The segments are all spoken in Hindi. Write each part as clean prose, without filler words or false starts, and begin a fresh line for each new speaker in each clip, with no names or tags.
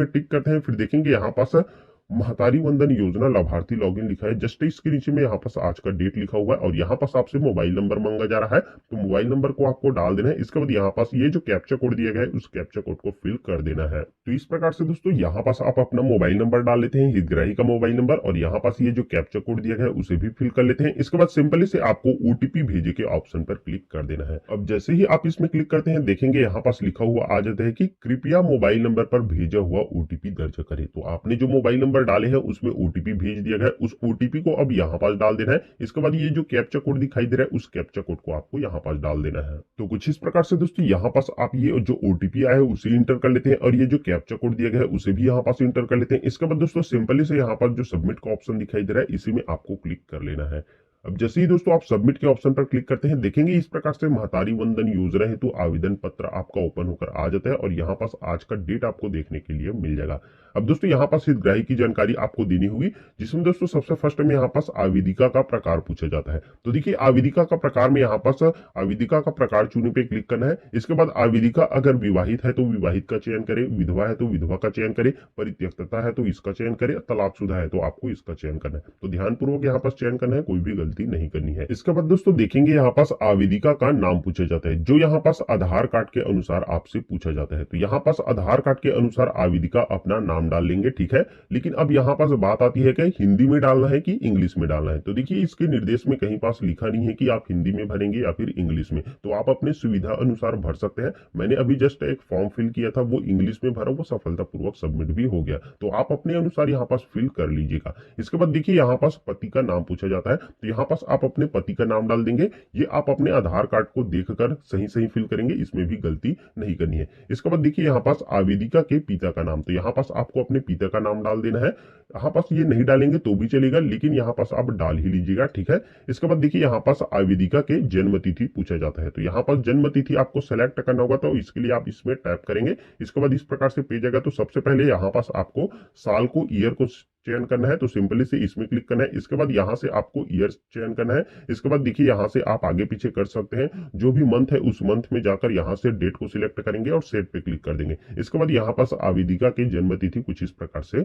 इसमें टिक करते हैं, फिर देखेंगे यहाँ पास महतारी वंदन योजना लाभार्थी लॉगिन लिखा है। जस्ट इसके नीचे में यहाँ पास आज का डेट लिखा हुआ है और यहाँ पास आपसे मोबाइल नंबर मांगा जा रहा है, तो मोबाइल नंबर को आपको डाल देना है। इसके बाद यहाँ पास ये जो कैप्चा कोड दिया गया है उस कैप्चा कोड को फिल कर देना है। तो इस प्रकार से दोस्तों यहाँ पास आप अपना मोबाइल नंबर डाल लेते हैं, हितग्राही का मोबाइल नंबर, और यहाँ पास ये जो कैप्चा कोड दिया गया है उसे भी फिल कर लेते हैं। इसके बाद सिंपली से आपको ओटीपी भेजे के ऑप्शन पर क्लिक कर देना है। अब जैसे ही आप इसमें क्लिक करते हैं देखेंगे यहाँ पास लिखा हुआ आ जाता है कि कृपया मोबाइल नंबर पर भेजा हुआ ओटीपी दर्ज करें। तो आपने जो मोबाइल नंबर डाले हैं उसमें ओटीपी भेज दिया गया, उस ओटीपी को अब यहाँ पास डाल देना है। इसके बाद ये जो कैप्चा कोड दिखाई दे रहा है उस कैप्चा कोड को आपको यहाँ पास डाल देना है। तो कुछ इस प्रकार से दोस्तों यहाँ पास आप ये जो ओटीपी आया है उसे इंटर कर लेते हैं और ये जो कैप्चा कोड दिया गया है उसे भी यहाँ पास इंटर कर लेते हैं। इसके बाद दोस्तों सिंपली से यहाँ पास जो सबमिट का ऑप्शन दिखाई दे रहा है इसी में आपको क्लिक कर लेना है। अब जैसे ही दोस्तों आप सबमिट के ऑप्शन पर क्लिक करते हैं देखेंगे इस प्रकार से महतारी वंदन योजना हेतु आवेदन पत्र आपका ओपन होकर आ जाता है और यहाँ पास आज का डेट आपको देखने के लिए मिल जाएगा। अब दोस्तों यहाँ पास हितग्राही की जानकारी आपको देनी होगी, जिसमें दोस्तों सबसे फर्स्ट में यहाँ पास आवेदिका का प्रकार पूछा जाता है। तो देखिए आवेदिका का प्रकार में यहाँ पास आवेदिका का प्रकार चुने पे क्लिक करना है। इसके बाद आवेदिका अगर विवाहित है तो विवाहित का चयन करे, विधवा है तो विधवा का चयन करे, परित्यक्तता है तो इसका चयन करे, तलाकशुदा है तो आपको इसका चयन करना है। तो ध्यानपूर्वक यहाँ पास चयन करना है, कोई भी गलती नहीं करनी है। इसके बाद दोस्तों देखेंगे यहाँ पास आवेदिका का नाम पूछा जाता है, जो यहाँ पास आधार कार्ड के अनुसार आपसे पूछा जाता है। तो यहाँ पास आधार कार्ड के अनुसार आवेदिका अपना नाम डाल लेंगे, ठीक है। लेकिन अब यहाँ पास बात आती है कि हिंदी में डालना है कि इंग्लिश में डालना है। तो देखिए इसके निर्देश में कहीं पास लिखा नहीं है कि आप हिंदी में भरेंगे या फिर इंग्लिश में, तो आप अपने सुविधा अनुसार भर सकते हैं। मैंने अभी जस्ट एक फॉर्म फिल किया था, वो इंग्लिश में भरा, वो सफलतापूर्वक सबमिट भी हो गया। तो आप अपने अनुसार यहाँ पास फिल कर लीजिएगा। इसके बाद देखिए यहाँ पास पति का नाम पूछा जाता है, तो यहाँ पास आप अपने पति का नाम डाल देंगे। ये आप अपने आधार कार्ड को देखकर सही सही फिल करेंगे, इसमें भी गलती नहीं करनी है। इसके बाद देखिए यहाँ पास आवेदिका के पिता का नाम, तो यहाँ पास आपको अपने पिता का नाम डाल देना है। यहाँ पास ये नहीं डालेंगे तो भी चलेगा, लेकिन यहाँ पास आप डाल ही लीजिएगा, ठीक है। इसके बाद देखिए यहाँ पास आवेदिका के जन्म तिथि पूछा जाता है, तो यहाँ पास जन्म तिथि आपको सेलेक्ट करना होगा, तो इसके लिए आप इसमें टैप करेंगे। इसके बाद इस प्रकार से पेज आएगा। तो सबसे पहले यहाँ पास आपको साल को, ईयर को चयन करना है, तो सिंपली से इसमें क्लिक करना है। इसके बाद यहाँ से आपको ईयर चयन करना है। इसके बाद देखिए यहाँ से आप आगे पीछे कर सकते हैं, जो भी मंथ है उस मंथ में जाकर यहाँ से डेट को सिलेक्ट करेंगे और सेट पे क्लिक कर देंगे। इसके बाद यहाँ पास आवेदिका की जन्म तिथि कुछ इस प्रकार से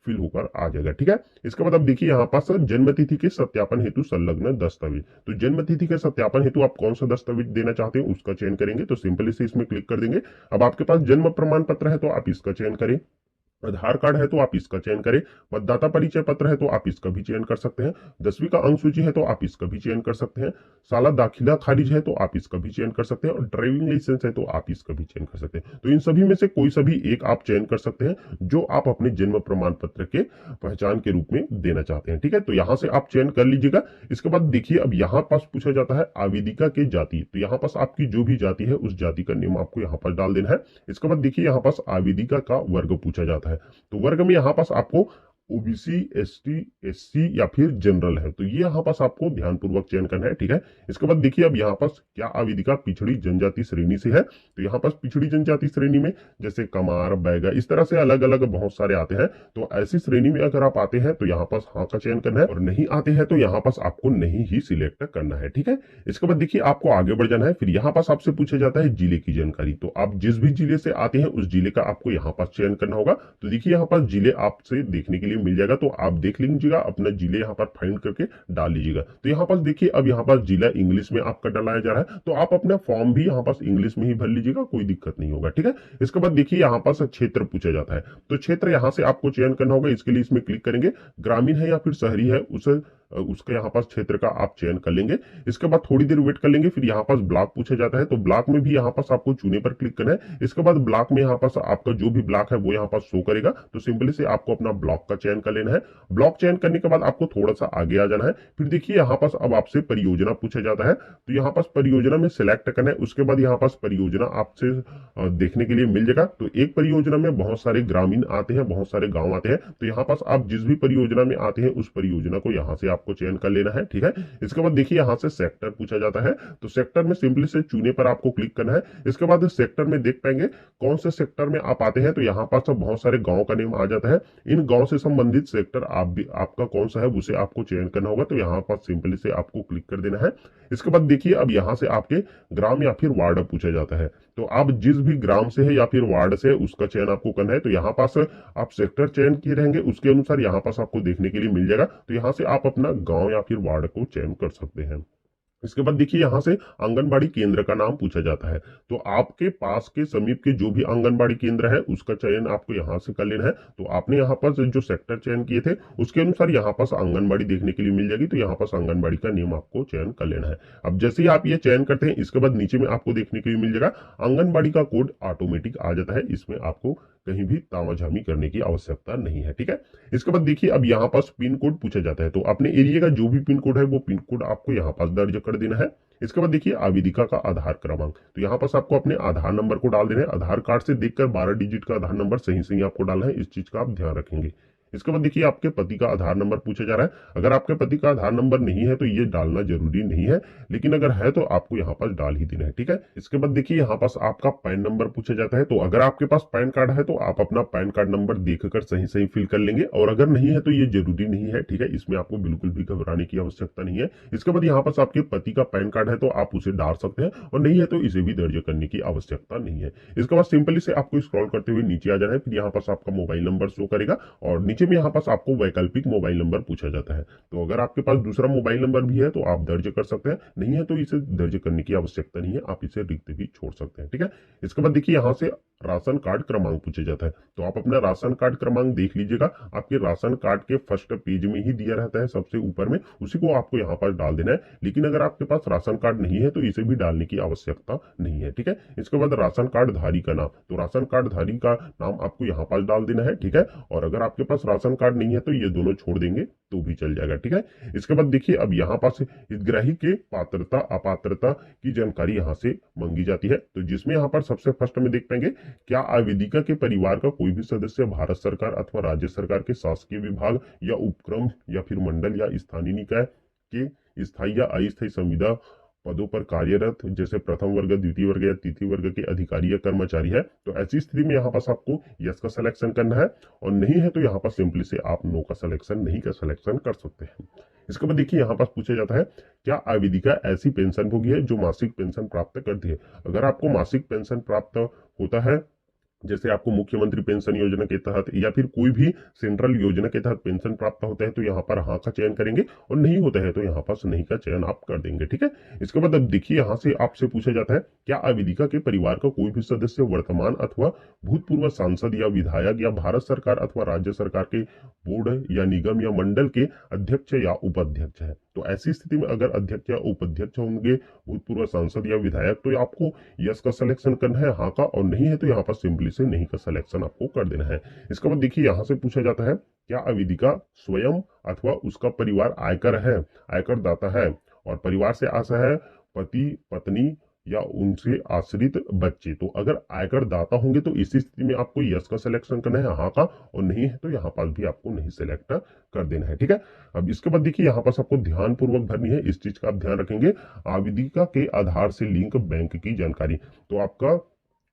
फिल होकर आ जाएगा, ठीक है। इसके बाद अब देखिए यहाँ पास जन्म तिथि के सत्यापन हेतु संलग्न दस्तावेज, तो जन्म तिथि के सत्यापन हेतु आप कौन सा दस्तावेज देना चाहते हैं उसका चयन करेंगे। तो सिंपली से इसमें क्लिक कर देंगे। अब आपके पास जन्म प्रमाण पत्र है तो आप इसका चयन करें, आधार कार्ड है तो आप इसका चयन करें, मतदाता परिचय पत्र है तो आप इसका भी चयन कर सकते हैं, 10वीं का अंक सूची है तो आप इसका भी चयन कर सकते हैं, साला दाखिला खारिज है तो आप इसका भी चयन कर सकते हैं, और ड्राइविंग लाइसेंस है तो आप इसका भी चयन कर सकते हैं। तो इन सभी में से कोई सा भी एक आप चयन कर सकते हैं जो आप अपने जन्म प्रमाण पत्र के पहचान के रूप में देना चाहते हैं, ठीक है। तो यहाँ से आप चयन कर लीजिएगा। इसके बाद देखिए अब यहाँ पास पूछा जाता है आवेदिका के जाति, तो यहाँ पास आपकी जो भी जाति है उस जाति का नेम आपको यहाँ पर डाल देना है। इसके बाद देखिए यहाँ पास आवेदिका का वर्ग पूछा जाता है, तो वर्ग में यहाँ पास आपको ओबीसी, एसटी, एससी या फिर जनरल है, तो ये यहाँ पास आपको ध्यानपूर्वक चयन करना है, ठीक है। इसके बाद देखिए अब यहाँ पास क्या आवेदिका पिछड़ी जनजाति श्रेणी से है, तो यहाँ पास पिछड़ी जनजाति श्रेणी में जैसे कमार, बैगा, इस तरह से अलग अलग बहुत सारे आते हैं। तो ऐसी श्रेणी में अगर आप आते हैं तो यहाँ पास हाँ का चयन करना है, और नहीं आते हैं तो यहाँ पास आपको नहीं ही सिलेक्ट करना है, ठीक है। इसके बाद देखिए आपको आगे बढ़ जाना है। फिर यहाँ पास आपसे पूछा जाता है जिले की जानकारी, तो आप जिस भी जिले से आते हैं उस जिले का आपको यहाँ पास चयन करना होगा। तो देखिए यहाँ पास जिले आपसे देखने के लिए मिल जाएगा, तो आप देख लीजिएगा, अपना जिले यहाँ पर फाइंड करके डाल लीजिएगा। तो यहाँ पास देखिए अब यहाँ पास जिला इंग्लिश में आपका डलाया जा रहा है, तो आप अपना फॉर्म भी यहाँ पास इंग्लिश में ही भर लीजिएगा, कोई दिक्कत नहीं होगा, ठीक है। इसके बाद देखिए यहाँ पास क्षेत्र पूछा जाता है, तो क्षेत्र यहाँ से आपको चयन करना होगा। इसके लिए इसमें क्लिक करेंगे, ग्रामीण है या फिर शहरी है उसका यहाँ पास क्षेत्र का आप चयन कर लेंगे। इसके बाद थोड़ी देर वेट कर लेंगे। फिर यहाँ पास ब्लॉक पूछा जाता है, तो ब्लॉक में भी यहाँ पास आपको चुने पर क्लिक करना है। इसके बाद ब्लॉक में यहाँ पास आपका जो भी ब्लॉक है वो यहाँ पास शो करेगा, तो सिंपली से आपको अपना ब्लॉक का चयन कर लेना है। ब्लॉक चयन करने के बाद आपको थोड़ा सा आगे आ जाना है। फिर देखिए यहाँ पास अब आपसे परियोजना पूछा जाता है, तो यहाँ पास परियोजना में सिलेक्ट करना है। उसके बाद यहाँ पास परियोजना आपसे देखने के लिए मिल जाएगा। तो एक परियोजना में बहुत सारे ग्रामीण आते हैं, बहुत सारे गाँव आते हैं, तो यहाँ पास आप जिस भी परियोजना में आते हैं उस परियोजना को यहाँ से आपको चयन कर लेना है, ठीक है। इसके बाद देखिए यहाँ से सेक्टर पूछा जाता है, तो सेक्टर में सिंपली से चुने पर आपको क्लिक करना है। इसके बाद सेक्टर में देख पाएंगे कौन से सेक्टर में आप आते हैं, तो यहाँ पास बहुत सारे गांव का नेम आ जाता है। इन गांव से संबंधित सेक्टर आपका कौन सा है उसे आपको चयन करना होगा, तो यहाँ पास सिंपली से आपको क्लिक कर देना है। इसके बाद देखिए अब यहाँ से आपके ग्राम या फिर वार्ड पूछा जाता है, तो आप जिस भी ग्राम से है या फिर वार्ड से है उसका चयन आपको करना है। तो यहाँ पास आप सेक्टर चयन किए रहेंगे, उसके अनुसार यहाँ पास आपको देखने के लिए मिल जाएगा। तो यहाँ से आप अपना गांव या फिर वार्ड को चयन कर सकते हैं। इसके बाद देखिए यहाँ से आंगनबाड़ी केंद्र का नाम पूछा जाता है। तो आपके पास के समीप के जो भी आंगनबाड़ी केंद्र है उसका चयन आपको यहाँ से कर लेना है। तो आपने यहाँ पर जो सेक्टर चयन किए थे उसके अनुसार यहाँ पास आंगनबाड़ी देखने के लिए मिल जाएगी। तो यहाँ पास आंगनबाड़ी का नियम आपको चयन कर लेना है। अब जैसे ही आप ये चयन करते हैं इसके बाद नीचे में आपको देखने के लिए मिल जाएगा आंगनबाड़ी का कोड ऑटोमेटिक आ जाता है। इसमें आपको कहीं भी तामाझामी करने की आवश्यकता नहीं है, ठीक है। इसके बाद देखिए अब यहाँ पास पिन कोड पूछा जाता है। तो अपने एरिया का जो भी पिन कोड है वो पिन कोड आपको यहाँ पास दर्ज कर देना है। इसके बाद देखिए आवेदिका का आधार क्रमांक, तो यहाँ पास आपको अपने आधार नंबर को डाल देना है। आधार कार्ड से देखकर 12 डिजिट का आधार नंबर सही सही आपको डालना है, इस चीज का आप ध्यान रखेंगे। इसके बाद देखिए आपके पति का आधार नंबर पूछा जा रहा है। अगर आपके पति का आधार नंबर नहीं है तो ये डालना जरूरी नहीं है, लेकिन अगर है तो आपको यहाँ पास डाल ही देना है, ठीक है। इसके बाद देखिए यहाँ पास आपका पैन नंबर पूछा जाता है। तो अगर आपके पास पैन कार्ड है तो आप अपना पैन कार्ड नंबर देखकर सही सही फिल कर लेंगे, और अगर नहीं है तो ये जरूरी नहीं है, ठीक है। इसमें आपको बिल्कुल भी घबराने की आवश्यकता नहीं है। इसके बाद यहाँ पास आपके पति का पैन कार्ड है तो आप उसे डाल सकते हैं, और नहीं है तो इसे भी दर्ज करने की आवश्यकता नहीं है। इसके बाद सिंपली से आपको स्क्रॉल करते हुए नीचे आ जाना है। फिर यहाँ पास आपका मोबाइल नंबर शो करेगा, और नीचे में यहाँ पास आपको वैकल्पिक मोबाइल नंबर पूछा जाता है। तो अगर आपके पास दूसरा मोबाइल नंबर भी है तो आप दर्ज कर सकते हैं, नहीं है तो इसे दर्ज करने की आवश्यकता नहीं है, आप इसे रिक्त भी छोड़ सकते हैं, ठीक है। इसके बाद देखिए यहाँ से राशन कार्ड क्रमांक पूछा जाता है। तो आप अपना राशन कार्ड क्रमांक देख लीजिएगा, आपके राशन कार्ड के फर्स्ट पेज में ही दिया रहता है सबसे ऊपर में, उसी को आपको यहाँ पर डाल देना है। लेकिन अगर आपके पास राशन कार्ड नहीं है तो इसे भी डालने की आवश्यकता नहीं है, ठीक है। इसके बाद राशन कार्ड धारी का नाम, तो राशन कार्ड धारी का नाम आपको यहाँ पर डाल देना है, ठीक है। और अगर आपके पास राशन कार्ड नहीं है तो ये दोनों छोड़ देंगे तो भी चल जाएगा, ठीक है। इसके बाद देखिए अब यहाँ पास हितग्राही के पात्रता अपात्रता की जानकारी यहाँ से मांगी जाती है। तो जिसमें यहाँ पर सबसे फर्स्ट में देख पाएंगे, क्या आवेदिका के परिवार का कोई भी सदस्य भारत सरकार अथवा राज्य सरकार के शासकीय विभाग या उपक्रम या फिर मंडल या स्थानीय निकाय के स्थायी या अस्थायी संविदा पदों पर कार्यरत, जैसे प्रथम वर्ग, द्वितीय वर्ग या तृतीय वर्ग के अधिकारी या कर्मचारी है। तो ऐसी स्थिति में यहाँ पास आपको यस का सिलेक्शन करना है, और नहीं है तो यहाँ पास सिंपली से आप नो का सिलेक्शन, नहीं का सिलेक्शन कर सकते हैं। इसके बाद देखिए यहाँ पास पूछा जाता है, क्या आवेदिका ऐसी पेंशन भोगी है जो मासिक पेंशन प्राप्त करती है। अगर आपको मासिक पेंशन प्राप्त होता है, जैसे आपको मुख्यमंत्री पेंशन योजना के तहत या फिर कोई भी सेंट्रल योजना के तहत पेंशन प्राप्त होता है तो यहाँ पर हाँ का चयन करेंगे, और नहीं होता है तो यहाँ पर नहीं का चयन आप कर देंगे, ठीक है। इसके बाद अब देखिए यहाँ से आपसे पूछा जाता है, क्या आवेदिका के परिवार का कोई भी सदस्य वर्तमान अथवा भूतपूर्व सांसद या विधायक या भारत सरकार अथवा राज्य सरकार के बोर्ड या निगम या मंडल के अध्यक्ष या उपाध्यक्ष है। तो ऐसी स्थिति में अगर अध्यक्ष या उपाध्यक्ष होंगे भूतपूर्व सांसद या विधायक, तो आपको यस का सिलेक्शन करना है हाँ का, और नहीं है तो यहाँ पर सिंपली से नहीं का सिलेक्शन आपको कर देना है। इसके बाद देखिए यहाँ से पूछा जाता है, क्या आवेदिका स्वयं अथवा उसका परिवार आयकर है, आयकर दाता है, और परिवार से आशा है पति पत्नी या उनसे आश्रित बच्चे। तो अगर आयकर दाता होंगे तो इसी स्थिति में आपको यस का सिलेक्शन करना है हाँ का, और नहीं है तो यहाँ पास भी आपको नहीं सिलेक्ट कर देना है, ठीक है। अब इसके बाद देखिए यहाँ पास आपको ध्यान पूर्वक भरनी है, इस चीज का आप ध्यान रखेंगे। आवेदिका के आधार से लिंक बैंक की जानकारी, तो आपका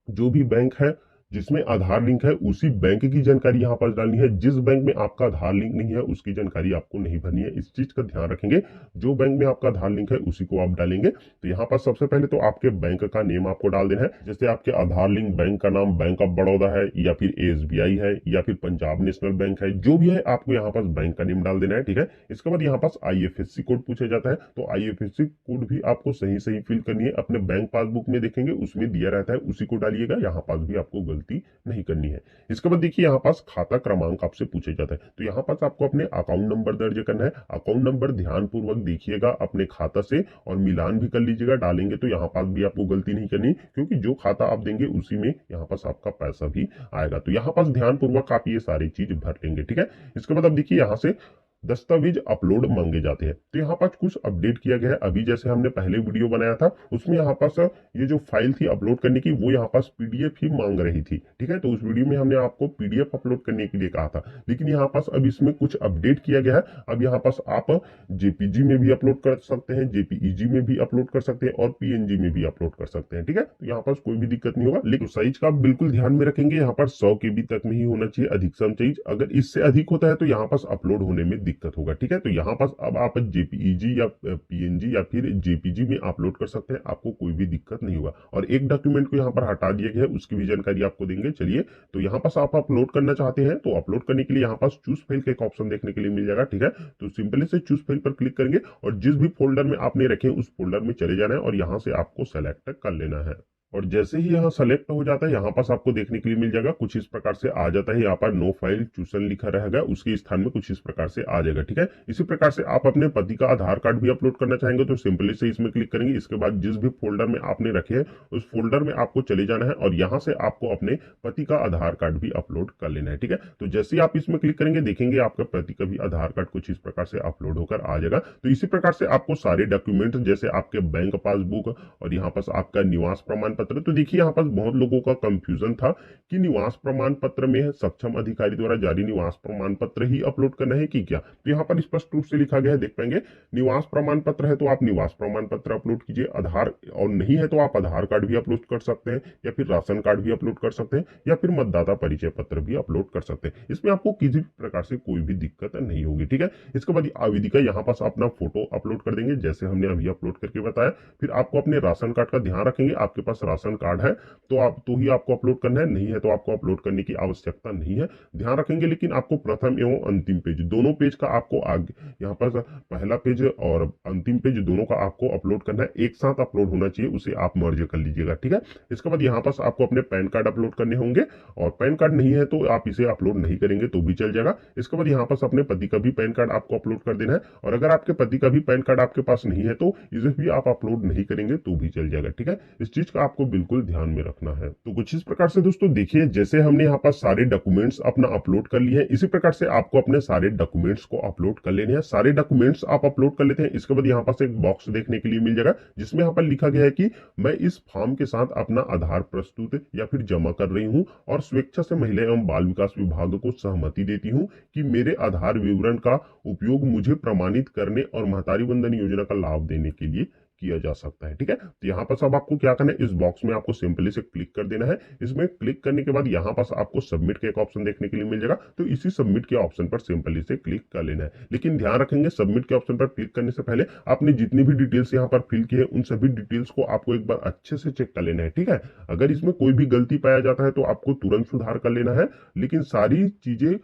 जो भी बैंक है जिसमें आधार लिंक है उसी बैंक की जानकारी यहाँ पर डालनी है। जिस बैंक में आपका आधार लिंक नहीं है उसकी जानकारी आपको नहीं भरनी है, इस चीज का ध्यान रखेंगे। जो बैंक में आपका आधार लिंक है उसी को आप डालेंगे। तो यहाँ पर सबसे पहले तो आपके बैंक का नेम आपको डाल देना है, जैसे आपके आधार लिंक बैंक का नाम बैंक ऑफ बड़ौदा है या फिर SBI है या फिर पंजाब नेशनल बैंक है, जो भी है आपको यहाँ पास बैंक का नेम डाल देना है, ठीक है। इसके बाद यहाँ पास IFSC कोड पूछा जाता है। तो IFSC कोड भी आपको सही सही फिल करनी है, अपने बैंक पासबुक में देखेंगे उसमें दिया रहता है, उसी को डालिएगा, यहाँ पास भी आपको गलती नहीं करनी है। इसके बाद देखिए यहाँ पास खाता क्रमांक आपसे पूछे जाता है। तो यहाँ पास आपको अपने अकाउंट नंबर दर्ज करना है। अकाउंट नंबर ध्यान पूर्वक देखिएगा अपने खाता से, और मिलान भी कर लीजिएगा। डालेंगे तो यहाँ पास भी आपको गलती नहीं करनी, क्योंकि जो खाता आप देंगे उसी में यहाँ पास आपका पैसा भी आएगा। तो यहाँ पास ध्यान पूर्वक आप ये सारी चीज भर लेंगे, ठीक है। इसके बाद अब देखिए यहाँ से दस्तावेज अपलोड मांगे जाते हैं। तो यहाँ पास कुछ अपडेट किया गया है। अभी जैसे हमने पहले वीडियो बनाया था उसमें यहाँ पास ये जो फाइल थी अपलोड करने की, वो यहाँ पास PDF ही मांग रही थी, ठीक है। तो उस वीडियो में हमने आपको PDF अपलोड करने के लिए कहा था, लेकिन यहाँ पास अब इसमें कुछ अपडेट किया गया है। अब यहाँ पास आप JPG में भी अपलोड कर सकते हैं, JPEG में भी अपलोड कर सकते हैं, और PNG में भी अपलोड कर सकते हैं, ठीक है। तो यहाँ पास कोई भी दिक्कत नहीं होगा, लेकिन साइज का आप बिल्कुल ध्यान में रखेंगे। यहाँ पर 100 KB तक में ही होना चाहिए अधिकतम साइज। अगर इससे अधिक होता है तो यहाँ पास अपलोड होने में दिक्कत होगा। ठीक है, तो यहाँ पास अब आप जेपीईजी या पीएनजी या फिर जेपीजी में अपलोड कर सकते हैं, आपको कोई भी दिक्कत नहीं होगा। और एक डॉक्यूमेंट को यहाँ पर हटा दिया गया है, उसकी भी जानकारी आपको देंगे। चलिए, तो यहाँ पास आप अपलोड करना चाहते हैं तो अपलोड करने के लिए यहाँ पास चूज फाइल का एक ऑप्शन देखने के लिए मिल जाएगा। ठीक है, तो सिंपली से चूज फाइल पर क्लिक करेंगे और जिस भी फोल्डर में आपने रखे उस फोल्डर में चले जाना है और यहाँ से आपको सेलेक्ट कर लेना है। और जैसे ही यहाँ सेलेक्ट हो जाता है, यहाँ पास आपको देखने के लिए मिल जाएगा कुछ इस प्रकार से आ जाता है। यहाँ पर नो फाइल चूसन लिखा रहेगा, उसके स्थान में कुछ इस प्रकार से आ जाएगा। ठीक है, इसी प्रकार से आप अपने पति का आधार कार्ड भी अपलोड करना चाहेंगे तो सिंपली से इसमें क्लिक करेंगे। इसके बाद जिस भी फोल्डर में आपने रखे हैं उस फोल्डर में आपको चले जाना है और यहाँ से आपको अपने पति का आधार कार्ड भी अपलोड कर लेना है। ठीक है, तो जैसे ही आप इसमें क्लिक करेंगे देखेंगे आपका पति का भी आधार कार्ड कुछ इस प्रकार से अपलोड होकर आ जाएगा। तो इसी प्रकार से आपको सारे डॉक्यूमेंट जैसे आपके बैंक पासबुक और यहाँ पास आपका निवास प्रमाण पत्र, तो देखिए यहाँ बहुत लोगों का कंफ्यूजन था कि निवास प्रमाण पत्र में सक्षम अधिकारी द्वारा जारी निवास प्रमाण पत्र ही अपलोड करना है कि क्या। तो यहाँ पर स्पष्ट रूप से लिखा गया है, देख पाएंगे निवास प्रमाण पत्र है तो आप निवास प्रमाण पत्र अपलोड कीजिए, आधार और नहीं है तो आप आधार कार्ड भी अपलोड कर सकते हैं या फिर राशन कार्ड भी अपलोड कर सकते हैं या फिर मतदाता परिचय पत्र भी अपलोड कर सकते हैं। इसमें आपको किसी प्रकार से कोई भी दिक्कत नहीं होगी। ठीक है, इसके बाद आवेदिका यहाँ पास अपना फोटो अपलोड कर देंगे जैसे हमने अभी अपलोड करके बताया। फिर आपको अपने राशन कार्ड का ध्यान रखेंगे, आपके पास राशन कार्ड है तो ही आपको अपलोड करना है, नहीं है तो आपको अपलोड करने की आवश्यकता नहीं है, ध्यान रखेंगे। लेकिन आपको प्रथम एवं अंतिम पेज दोनों पेज का आपको आगे यहाँ पर पहला पेज और अंतिम पेज दोनों का आपको अपलोड करना है, एक साथ अपलोड होना चाहिए, उसे आप मर्ज कर लीजिएगा। ठीक है, इसके बाद यहाँ पास आपको अपने पैन कार्ड अपलोड करने होंगे और पैन कार्ड नहीं है तो आप इसे अपलोड नहीं करेंगे तो भी चल जाएगा। इसके बाद यहाँ पास अपने पति का भी पैन कार्ड आपको अपलोड कर देना है और अगर आपके पति का भी पैन कार्ड आपके पास नहीं है तो इसे भी आप अपलोड नहीं करेंगे तो भी चल जाएगा। ठीक है, इस चीज का आपको बिल्कुल ध्यान में रखना है। तो कुछ इस प्रकार से दोस्तों देखिए, जैसे हमने यहाँ पर सारे डॉक्यूमेंट्स अपना अपलोड कर लिए हैं, इसी प्रकार से आपको अपने सारे डॉक्यूमेंट्स को अपलोड कर लेने हैं। सारे डॉक्यूमेंट्स आप अपलोड कर लेते हैं, इसके बाद यहाँ पास एक बॉक्स देखने के लिए मिल जाएगा जिसमें यहाँ पर लिखा गया है कि मैं इस फॉर्म के साथ अपना आधार प्रस्तुत या फिर जमा कर रही हूँ और स्वेच्छा से महिला एवं बाल विकास विभाग को सहमति देती हूँ कि मेरे आधार विवरण का उपयोग मुझे प्रमाणित करने और महतारी वंदन योजना का लाभ देने के लिए किया जा सकता है। ठीक है, तो यहाँ पर अब आपको क्या करना है, इस बॉक्स में आपको सिंपली से क्लिक कर देना है। इसमें क्लिक करने के बाद यहाँ पास आपको सबमिट का एक ऑप्शन देखने के लिए मिल जाएगा, तो इसी सबमिट के ऑप्शन पर सिंपली से क्लिक कर लेना है। लेकिन ध्यान रखेंगे सबमिट के ऑप्शन पर क्लिक करने से पहले आपने जितनी भी डिटेल्स यहाँ पर फिल की है उन सभी डिटेल्स को आपको एक बार अच्छे से चेक कर लेना है। ठीक है, अगर इसमें कोई भी गलती पाया जाता है तो आपको तुरंत सुधार कर लेना है, लेकिन सारी चीजें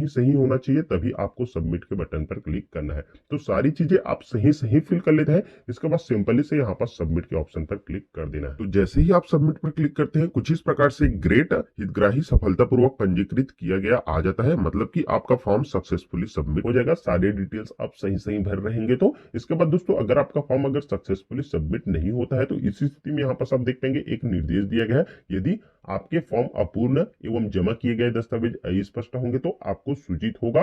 सही होना चाहिए, तभी आपको सबमिट के बटन पर क्लिक करना है। तो सारी चीजें आप सही फिल कर लेते हैं, इसके बाद सिंपली से यहाँ पर सबमिट के ऑप्शन पर क्लिक कर देना है। तो जैसे ही आप सबमिट पर क्लिक करते हैं कुछ इस प्रकार से ग्रेट हितग्राही सफलतापूर्वक पंजीकृत किया गया आ जाता है, मतलब कि आपका फॉर्म सक्सेसफुली सबमिट हो जाएगा। सारे डिटेल्स आप सही भर रहेंगे। तो इसके बाद दोस्तों अगर आपका फॉर्म अगर सक्सेसफुली सबमिट नहीं होता है तो इसी स्थिति में यहाँ पर आप देख पाएंगे एक निर्देश दिया गया है, यदि आपके फॉर्म अपूर्ण एवं जमा किए गए दस्तावेज अस्पष्ट होंगे तो आपको सूचित होगा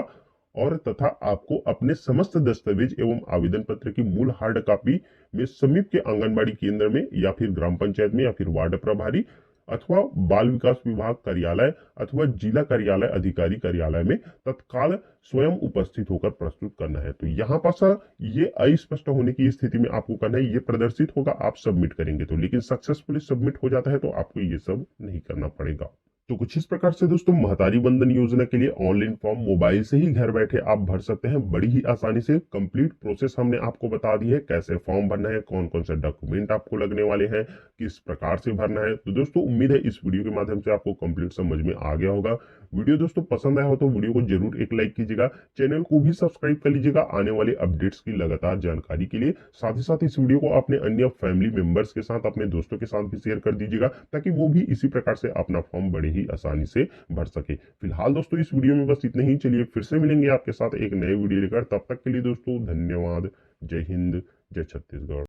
और तथा आपको अपने समस्त दस्तावेज एवं आवेदन पत्र की मूल हार्ड कॉपी में समीप के आंगनबाड़ी केंद्र में या फिर ग्राम पंचायत में या फिर वार्ड प्रभारी अथवा बाल विकास विभाग कार्यालय अथवा जिला कार्यालय अधिकारी कार्यालय में तत्काल स्वयं उपस्थित होकर प्रस्तुत करना है। तो यहाँ पर ये अस्पष्ट होने की स्थिति में आपको करना है, ये प्रदर्शित होगा, आप सबमिट करेंगे तो, लेकिन सक्सेसफुली सबमिट हो जाता है तो आपको ये सब नहीं करना पड़ेगा। तो कुछ इस प्रकार से दोस्तों महतारी वंदन योजना के लिए ऑनलाइन फॉर्म मोबाइल से ही घर बैठे आप भर सकते हैं, बड़ी ही आसानी से। कंप्लीट प्रोसेस हमने आपको बता दी है, कैसे फॉर्म भरना है, कौन कौन से डॉक्यूमेंट आपको लगने वाले हैं, किस प्रकार से भरना है। तो दोस्तों उम्मीद है इस वीडियो के माध्यम से आपको कंप्लीट समझ में आ गया होगा। वीडियो दोस्तों पसंद आया हो तो वीडियो को जरूर एक लाइक कीजिएगा, चैनल को भी सब्सक्राइब कर लीजिएगा आने वाले अपडेट्स की लगातार जानकारी के लिए। साथ ही साथ इस वीडियो को अपने अन्य फैमिली मेंबर्स के साथ, अपने दोस्तों के साथ भी शेयर कर दीजिएगा ताकि वो भी इसी प्रकार से अपना फॉर्म बड़े ही आसानी से भर सके। फिलहाल दोस्तों इस वीडियो में बस इतना ही, चलिए फिर से मिलेंगे आपके साथ एक नए वीडियो लेकर, तब तक के लिए दोस्तों धन्यवाद। जय हिंद, जय छत्तीसगढ़।